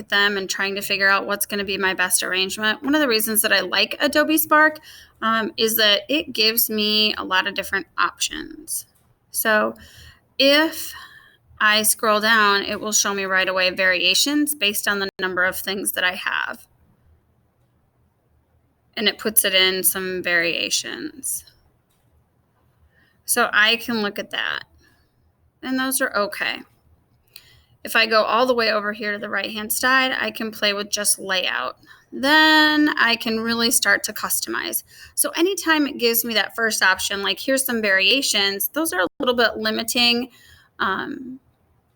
look at them and trying to figure out what's going to be my best arrangement, one of the reasons that I like Adobe Spark is that it gives me a lot of different options. So if I scroll down, it will show me right away variations based on the number of things that I have. And it puts it in some variations. So I can look at that. And those are okay. If I go all the way over here to the right-hand side, I can play with just layout. Then I can really start to customize. So anytime it gives me that first option, like here's some variations, those are a little bit limiting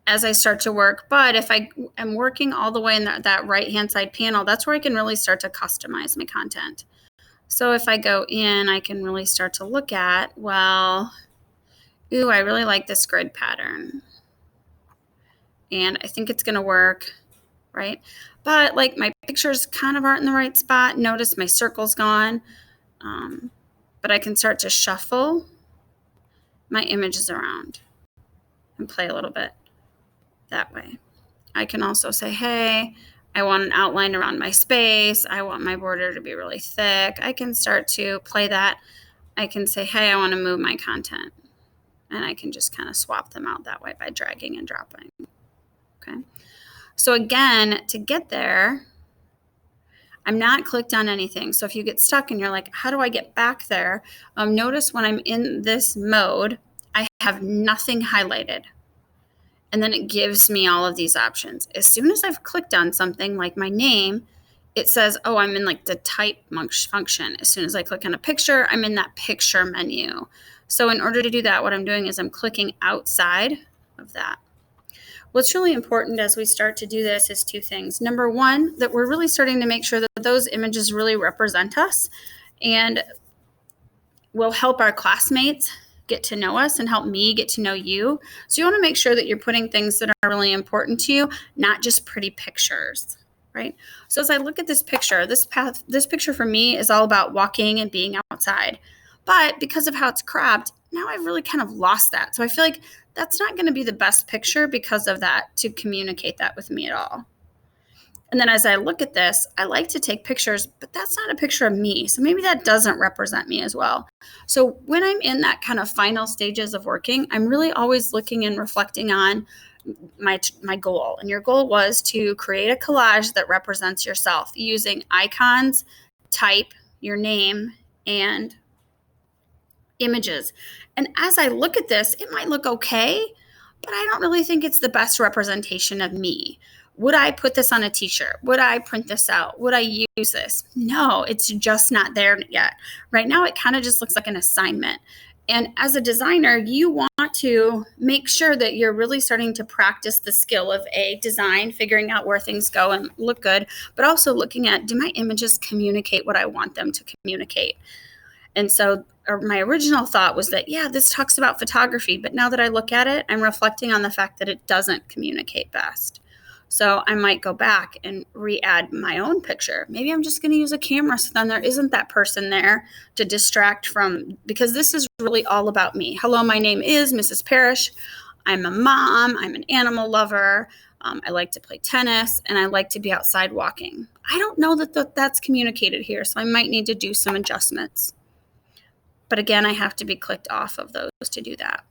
as I start to work. But if I am working all the way in that right-hand side panel, that's where I can really start to customize my content. So if I go in, I can really start to look at, well, ooh, I really like this grid pattern. And I think it's going to work, right? But like my pictures kind of aren't in the right spot. Notice my circle's gone. But I can start to shuffle my images around and play a little bit that way. I can also say, hey, I want an outline around my space. I want my border to be really thick. I can start to play that. I can say, hey, I want to move my content. And I can just kind of swap them out that way by dragging and dropping. Okay. So again, to get there, I'm not clicked on anything. So if you get stuck and you're like, how do I get back there? Notice when I'm in this mode, I have nothing highlighted. And then it gives me all of these options. As soon as I've clicked on something like my name, it says, oh, I'm in like the type function. As soon as I click on a picture, I'm in that picture menu. So in order to do that, what I'm doing is I'm clicking outside of that. What's really important as we start to do this is two things. Number one, that we're really starting to make sure that those images really represent us and will help our classmates get to know us and help me get to know you. So you want to make sure that you're putting things that are really important to you, not just pretty pictures, right? So as I look at this picture, this picture for me is all about walking and being outside. But because of how it's cropped, now I've really kind of lost that. So I feel like that's not going to be the best picture because of that to communicate that with me at all. And then as I look at this, I like to take pictures, but that's not a picture of me. So maybe that doesn't represent me as well. So when I'm in that kind of final stages of working, I'm really always looking and reflecting on my goal. And your goal was to create a collage that represents yourself using icons, type, your name, and images. And as I look at this, it might look okay, but I don't really think it's the best representation of me. Would I put this on a t-shirt? Would I print this out? Would I use this? No, it's just not there yet. Right now, it kind of just looks like an assignment. And as a designer, you want to make sure that you're really starting to practice the skill of design, figuring out where things go and look good, but also looking at, do my images communicate what I want them to communicate? And so my original thought was that, yeah, this talks about photography, but now that I look at it, I'm reflecting on the fact that it doesn't communicate best. So I might go back and re-add my own picture. Maybe I'm just going to use a camera so then there isn't that person there to distract from, because this is really all about me. Hello, my name is Mrs. Parrish. I'm a mom. I'm an animal lover. I like to play tennis, and I like to be outside walking. I don't know that that's communicated here, so I might need to do some adjustments. But again, I have to be clicked off of those to do that.